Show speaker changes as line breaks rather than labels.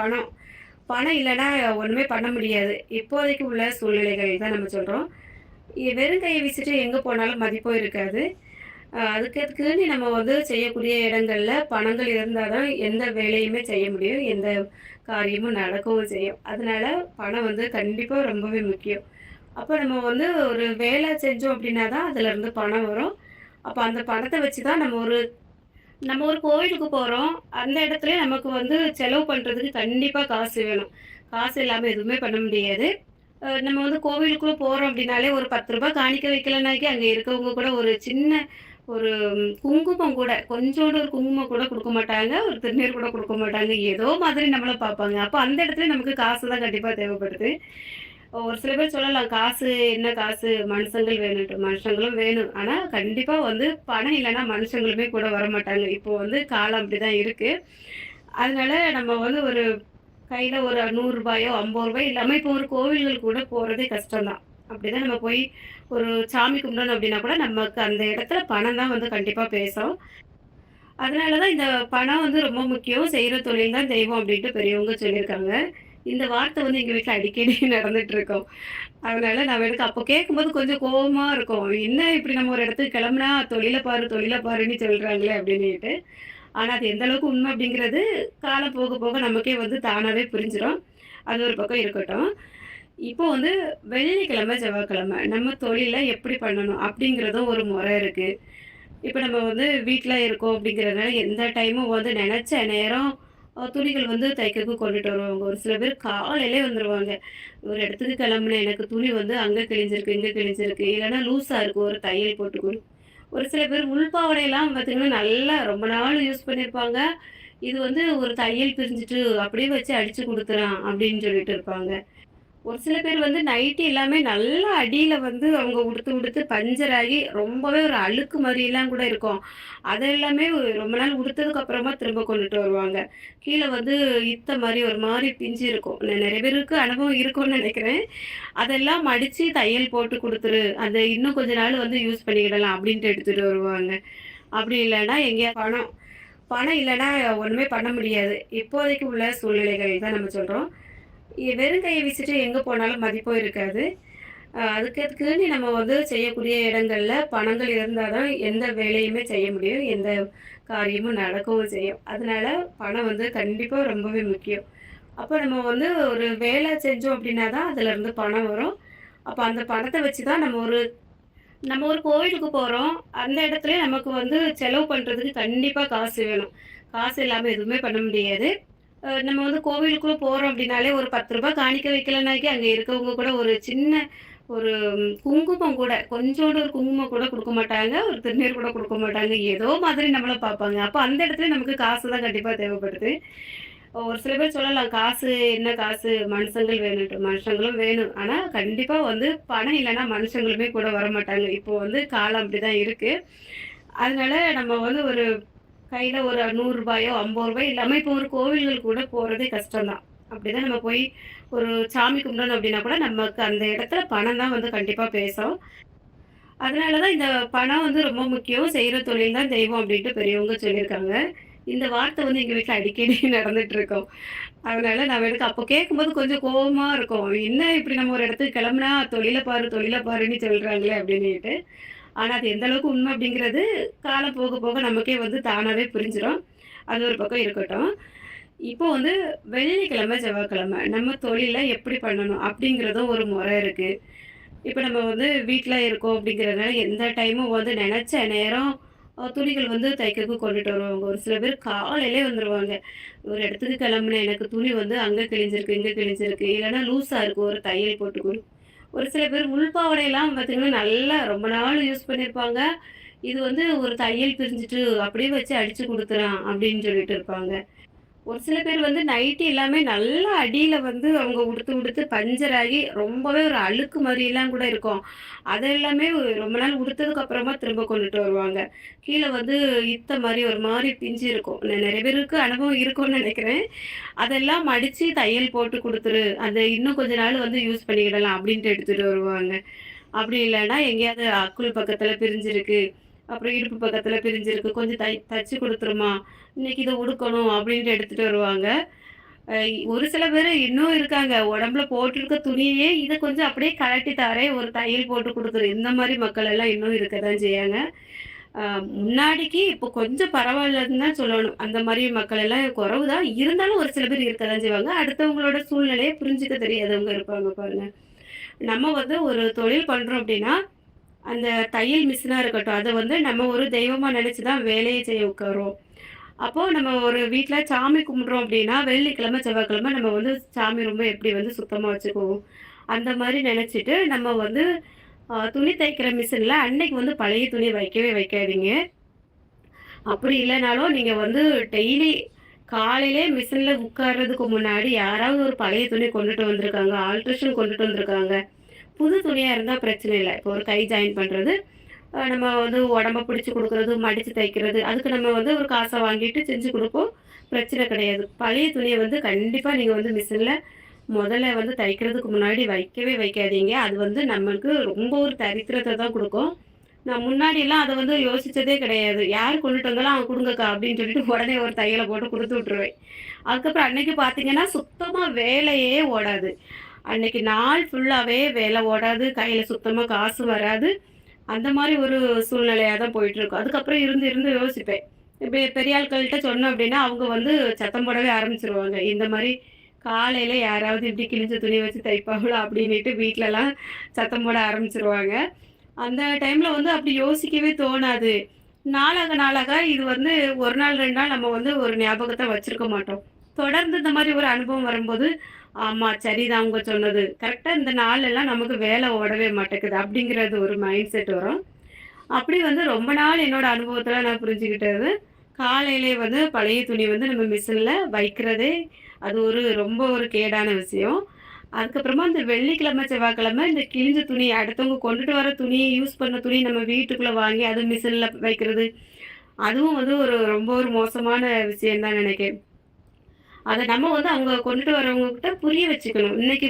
பணம். பணம் இல்லன்னா ஒண்ணுமே பண்ண முடியாது. இப்போதைக்கு உள்ள சூழ்நிலைகள் தான் நம்ம சொல்றோம். வெறும் கைய வீசிட்டு எங்க போனாலும் மதிப்பும் இருக்காது. அதுக்குன்னு நம்ம வந்து செய்யக்கூடிய இடங்கள்ல பணங்கள் இருந்தா தான் எந்த வேலையுமே செய்ய முடியும். எந்த காரியமும் நடக்கவும் செய்யும். அதனால பணம் வந்து கண்டிப்பா ரொம்பவே முக்கியம். அப்ப நம்ம வந்து ஒரு வேலை செஞ்சோம் அப்டின்னா தான் அதுலருந்து பணம் வரும். அப்ப அந்த பணத்த வச்சு தான் நம்ம ஒரு கோயிலுக்கு போறோம். அந்த இடத்துல நமக்கு வந்து செலவு பண்றதுக்கு கண்டிப்பா காசு வேணும். காசு இல்லாம எதுவுமே பண்ண முடியாது. நம்ம வந்து கோவிலுக்குள்ள போறோம் அப்டின்னாலே ஒரு ரூ. 10 காணிக்க வைக்கலனாக்கி அங்க இருக்கவங்க கூட ஒரு சின்ன ஒரு குங்குமம் கூட கொஞ்சோண்டு ஒரு குங்குமம் கூட குடுக்க மாட்டாங்க. ஒரு திருநீர் கூட குடுக்க மாட்டாங்க. ஏதோ மாதிரி நம்மள பார்ப்பாங்க. அப்ப அந்த இடத்துல நமக்கு காசு தான் கண்டிப்பா தேவைப்படுது. ஒரு சில பேர் சொல்லலாம், "காசு என்ன காசு? மனுஷங்கள் வேணுன்ட்டு." மனுஷங்களும் வேணும். ஆனா கண்டிப்பா வந்து பணம் இல்லன்னா மனுஷங்களுமே கூட வரமாட்டாங்க. இப்போ வந்து காலம் அப்படிதான் இருக்கு. அதனால நம்ம வந்து ஒரு கையில ஒரு ரூ. 100 ரூ. 50 இல்லாம இப்போ ஒரு கோவில்கள் கூட போறதே கஷ்டம் தான். அப்படிதான் நம்ம போய் ஒரு சாமி கும்பிடணும் அப்படின்னா கூட நமக்கு அந்த இடத்துல பணம் தான் வந்து கண்டிப்பா பேசும். அதனால தான் இந்த பணம் வந்து ரொம்ப முக்கியம். செய்ற தொழில் தான் தெய்வம் அப்படின்ட்டு பெரியவங்க சொல்லியிருக்காங்க. இந்த வார்த்தை வந்து எங்க வீட்ல அடிக்கடி நடந்துட்டு இருக்கும். அதனால நான் எனக்கு அப்போ கேட்கும்போது கொஞ்சம் கோவமா இருக்கும். என்ன இப்படி நம்ம ஒரு இடத்துக்கு கிளம்புனா தொழில பாரு, தொழில பாருன்னு சொல்றாங்களே அப்படின்னுட்டு. ஆனா அது எந்த அளவுக்கு உண்மை அப்படிங்கிறது காலம் போக போக நமக்கே வந்து தானாவே புரிஞ்சிரும். அது ஒரு பக்கம் இருக்கட்டும். இப்போ வந்து வெள்ளிக்கிழமை, செவ்வாய்க்கிழமை நம்ம தொழில எப்படி பண்ணணும் அப்படிங்கிறதும் ஒரு முறை இருக்கு. இப்ப நம்ம வந்து வீட்ல இருக்கோம் அப்படிங்கிறதுனால எந்த டைமும் வந்து நெனச்ச நேரம் துணிகள் வந்து தைக்கிறதுக்கு கொண்டுட்டு வருவாங்க. ஒரு சில பேர் காலையிலே வந்துருவாங்க. ஒரு இடத்துக்கு கிளம்புனேன் எனக்கு துணி வந்து அங்க கிழிஞ்சிருக்கு, இங்க கிழிஞ்சிருக்கு. இல்லன்னா லூஸா இருக்கு ஒரு தையல் போட்டு குடு. ஒரு சில பேர் உள்பாவாடையெல்லாம் பார்த்தீங்கன்னா, நல்லா ரொம்ப நாள் யூஸ் பண்ணியிருப்பாங்க. இது வந்து ஒரு தையல் பிரிஞ்சுட்டு அப்படியே வச்சு அடிச்சு குடுக்குறான் அப்படின்னு சொல்லிட்டு இருப்பாங்க. ஒரு சில பேர் வந்து நைட்டி எல்லாமே நல்லா அடியில வந்து அவங்க உடுத்து உடுத்து பஞ்சர் ஆகி ரொம்பவே ஒரு அழுக்கு மாரியெல்லாம் கூட இருக்கும். அது எல்லாமே ரொம்ப நாள் உடுத்ததுக்கு அப்புறமா திரும்ப கொண்டுட்டு வருவாங்க. கீழ வந்து இத்த மாரி ஒரு மாரி பிஞ்சு இருக்கும். நெறைய பேருக்கு அனுபவம் இருக்கும்னு நெனைக்கிறேன். அதெல்லாம் மடிச்சு தையல் போட்டு குடுத்துரு. அத இன்னும் கொஞ்ச நாள் வந்து யூஸ் பண்ணிக்கிடலாம் அப்டின்ட்டு எடுத்துட்டு வருவாங்க. அப்படி இல்லன்னா எங்கேயா பணம் பணம் இல்லன்னா ஒண்ணுமே பண்ண முடியாது. இப்போதைக்கு உள்ள சூழ்நிலைகள் தான் நம்ம சொல்றோம். வெறும் கைய வீசிட்டு எங்க போனாலும் மதிப்பும் இருக்காது. அதுக்குன்னு நம்ம வந்து செய்யக்கூடிய இடங்கள்ல பணங்கள் இருந்தா தான் எந்த வேலையுமே செய்ய முடியும். எந்த காரியமும் நடக்கவும் செய்யும். அதனால பணம் வந்து கண்டிப்பா ரொம்பவே முக்கியம். அப்ப நம்ம வந்து ஒரு வேலை செஞ்சோம் அப்டின்னா தான் அதுலருந்து பணம் வரும். அப்ப அந்த பணத்த வச்சு தான் நம்ம ஒரு கோவிலுக்கு போறோம். அந்த இடத்துல நமக்கு வந்து செலவு பண்றதுக்கு கண்டிப்பா காசு வேணும். காசு இல்லாம எதுவுமே பண்ண முடியாது. நம்ம வந்து கோவிலுக்குள்ள போறோம் அப்டின்னாலே ஒரு ரூ. 10 காணிக்க வைக்கலனாக்கி அங்க இருக்கவங்க கூட ஒரு சின்ன ஒரு குங்குமம் கூட கொஞ்சோண்டு ஒரு குங்குமம் கூட குடுக்க மாட்டாங்க. ஒரு திருநீர் கூட குடுக்க மாட்டாங்க. ஏதோ மாதிரி நம்மள பார்ப்பாங்க. அப்ப அந்த இடத்துல நமக்கு காசு தான் கண்டிப்பா தேவைப்படுது. ஒரு சில பேர் சொல்லலாம், "காசு என்ன காசு? மனுஷங்கள் வேணுன்ட்டு." மனுஷங்களும் வேணும். ஆனா கண்டிப்பா வந்து பணம் இல்லன்னா மனுஷங்களுமே கூட வரமாட்டாங்க. இப்போ வந்து காலம் அப்படிதான் இருக்கு. அதனால நம்ம வந்து ஒரு கையில ஒரு ரூ. 100 ரூ. 50 இல்லாம இப்போ ஒரு கோவில்கள் கூட போறதே கஷ்டம் தான். அப்படிதான் நம்ம போய் ஒரு சாமி கும்பிடணும் அப்படின்னா கூட நமக்கு அந்த இடத்துல பணம் தான் வந்து கண்டிப்பா பேசும். அதனால தான் இந்த பணம் வந்து ரொம்ப முக்கியம். செய்ற தொழில் தான் தெய்வம் அப்படின்ட்டு பெரியவங்க சொல்லியிருக்காங்க. இந்த வார்த்தை வந்து எங்க வீட்ல அடிக்கடி நடந்துட்டு இருக்கும். அதனால நான் எனக்கு அப்போ கேட்கும்போது கொஞ்சம் கோவமா இருக்கும். என்ன இப்படி நம்ம ஒரு இடத்துக்கு கிளம்புனா தொழில பாரு, தொழில பாருன்னு சொல்றாங்களே அப்படின்னுட்டு. ஆனா அது எந்த அளவுக்கு உண்மை அப்படிங்கிறது காலம் போக போக நமக்கே வந்து தானாவே புரிஞ்சிரும். அது ஒரு பக்கம் இருக்கட்டும். இப்போ வந்து வெள்ளிக்கிழமை, செவ்வாய்க்கிழமை நம்ம தொழில எப்படி பண்ணணும் அப்படிங்கிறதும் ஒரு முறை இருக்கு. இப்ப நம்ம வந்து வீட்ல இருக்கோம் அப்படிங்கிறதுனால எந்த டைமும் வந்து நெனச்ச நேரம் துணிகள் வந்து தைக்கிறதுக்கு கொண்டுட்டு வருவாங்க. ஒரு சில பேர் காலையிலே வந்துருவாங்க. ஒரு இடத்துக்கு கிளம்புனேன் எனக்கு துணி வந்து அங்க கிழிஞ்சிருக்கு, இங்க கிழிஞ்சிருக்கு. இல்லன்னா லூஸா இருக்கு ஒரு தையல் போட்டு குடு. ஒரு சில பேர் உள்பாவாடையெல்லாம் பார்த்தீங்கன்னா, நல்லா ரொம்ப நாள் யூஸ் பண்ணியிருப்பாங்க. இது வந்து ஒரு தையல் பிரிஞ்சுட்டு அப்படியே வச்சு அடிச்சு குடுக்குறான் அப்படின்னு சொல்லிட்டு இருப்பாங்க. ஒரு சில பேர் வந்து நைட்டி எல்லாமே நல்லா அடியில வந்து அவங்க உடுத்து உடுத்து பஞ்சர் ஆகி ரொம்பவே ஒரு அழுக்கு மாரியெல்லாம் கூட இருக்கும். அது எல்லாமே ரொம்ப நாள் உடுத்ததுக்கு அப்புறமா திரும்ப கொண்டுட்டு வருவாங்க. கீழ வந்து இத்த மாரி ஒரு மாரி பிஞ்சு இருக்கும். நெறைய பேருக்கு அனுபவம் இருக்கும்னு நெனைக்கிறேன். அதெல்லாம் மடிச்சு தையல் போட்டு குடுத்துரு. அத இன்னும் கொஞ்ச நாள் வந்து யூஸ் பண்ணிக்கிடலாம் அப்டின்ட்டு எடுத்துட்டு வருவாங்க. அப்படி இல்லன்னா எங்கேயாவது அக்குள் பக்கத்துல பிரிஞ்சிருக்கு. அப்புறம் இடுப்பு பக்கத்துல பிரிஞ்சிருக்கு. கொஞ்சம் தச்சு குடுத்துருமா, இன்னைக்கு இத உடுக்கணும் அப்டின்ட்டு எடுத்துட்டு வருவாங்க. அ ஒரு சில பேரு இன்னும் இருக்காங்க. உடம்புல போட்டிருக்க துணியே இத கொஞ்சம் அப்படியே கழட்டி தாரேன், ஒரு தையல் போட்டு குடுக்குறேன். இந்த மாரி மக்கள் எல்லாம் இன்னும் இருக்க தான் செய்யாங்க. அ முன்னாடிக்கு இப்போ கொஞ்சம் பரவாயில்லன்னு தான் சொல்லணும். அந்த மாரி மக்கள் எல்லாம் குறைவு தான். இருந்தாலும் ஒரு சில பேர் இருக்க தான் செய்வாங்க. அடுத்தவங்களோட சூழ்நிலைய புரிஞ்சுக்க தெரியாதவங்க இருப்பாங்க பாருங்க. நம்ம வந்து ஒரு தொழில் பண்றோம் அப்படின்னா, அந்த தையல் மிஷினா இருக்கட்டும், அத வந்து நம்ம ஒரு தெய்வமா நெனச்சு தான் வேலையே செய்ய உட்காருவோம். அப்போ நம்ம ஒரு வீட்ல சாமி கும்பிடுறோம் அப்படின்னா, வெள்ளிக்கிழமை, செவ்வாய்க்கிழமை நம்ம வந்து சாமி ரூம்ப எப்படி வந்து சுத்தமா வச்சுக்குவோம். அந்த மாரி நெனச்சுட்டு நம்ம வந்து துணி தைக்கிற மிஷின்ல அன்னைக்கு வந்து பழைய துணிய வைக்கவே வைக்காதீங்க. அப்படி இல்லனாலும் நீங்க வந்து டெய்லி காலையிலே மிஷின்ல உட்கார்றதுக்கு முன்னாடி யாராவது ஒரு பழைய துணி கொண்டுட்டு வந்திருக்காங்க, ஆல்ட்ரேஷன் கொண்டுட்டு வந்திருக்காங்க. புது துணியா இருந்தா பிரச்சனை இல்ல. இப்போ ஒரு கை ஜாயின் பண்றது, நம்ம வந்து உடம்ப பிடிச்சு குடுக்குறது, மடிச்சு தைக்கிறது, அதுக்கு நம்ம வந்து ஒரு காச வாங்கிட்டு செஞ்சு குடுப்போம். பிரச்சனை கிடையாது. பழைய துணிய வந்து கண்டிப்பா நீங்க வந்து மிஷின்ல முதல்ல வந்து தைக்கிறதுக்கு முன்னாடி வைக்கவே வைக்காதீங்க. அது வந்து நம்மளுக்கு ரொம்ப ஒரு தரித்திரத்த தான் குடுக்கும். நான் முன்னாடிலாம் அத வந்து யோசிச்சதே கிடையாது. யார் கொண்டுட்டு வந்தாலும், குடுங்கக்கா" அப்படின்னு சொல்லிட்டு உடனே ஒரு தையல போட்டு குடுத்து விட்டுருவேன். அதுக்கப்புறம் அன்னைக்கு பார்த்தீங்கன்னா, சுத்தமா வேலையே ஓடாது. அன்னைக்கு நாள் ஃபுல்லாவே வேலை ஓடாது. கையில சுத்தமா காசு வராது. அந்த மாரி ஒரு சூழ்நிலையா தான் போயிட்டுருக்கும். அதுக்கப்புறம் இருந்து இருந்து யோசிப்பேன். இப்ப பெரிய ஆட்கள்ட்ட சொன்னோம் அப்டின்னா, அவங்க வந்து சத்தம் போடவே ஆரம்பிச்சுருவாங்க. இந்த மாரி காலையில யாராவது இப்டி கிழிஞ்ச துணி வச்சு தைப்பாங்களா? அப்டின்னுட்டு வீட்லலாம் சத்தம் போட ஆரம்பிச்சுருவாங்க. அந்த டைம்ல வந்து அப்டி யோசிக்கவே தோணாது. நாளாக நாளாக இது வந்து 1 நாள் 2 நாள் நம்ம வந்து ஒரு ஞாபகத்த வச்சிருக்க மாட்டோம். தொடர்ந்து இந்த மாரி ஒரு அனுபவம் வரும்போது, ஆமா சரிதான் அவங்க சொன்னது. கரெக்ட்டா இந்த நாளெல்லாம் நமக்கு வேல ஓடவே மாட்டேங்குது. அப்டிங்கிறது ஒரு மைண்ட் செட் வரும். அப்படி வந்து ரொம்ப நாள் என்னோட அனுபவத்துல நான் புரிஞ்சுக்கிட்டது, காலையிலே வந்து பழைய துணி வந்து நம்ம மிஷின்ல வைக்கிறதே, அது ஒரு ரொம்ப ஒரு கேடான விஷயம். அதுக்கப்புறமா இந்த வெள்ளிக்கிழமை, செவ்வாய்க்கிழமை இந்த கிழிஞ்ச துணி அடுத்தவங்க கொண்டுட்டு வர துணிய யூஸ் பண்ண துணி நம்ம வீட்டுக்குள்ள வாங்கி அது மிஷின்ல வைக்கிறது, அதுவும் வந்து ஒரு ரொம்ப ஒரு மோசமான விஷயம் தான் நினைக்கிறேன். அத நம்ம வந்து அவங்க கொண்டுட்டு வரவங்க கிட்ட புரிய வச்சுக்கணும். இன்னைக்கு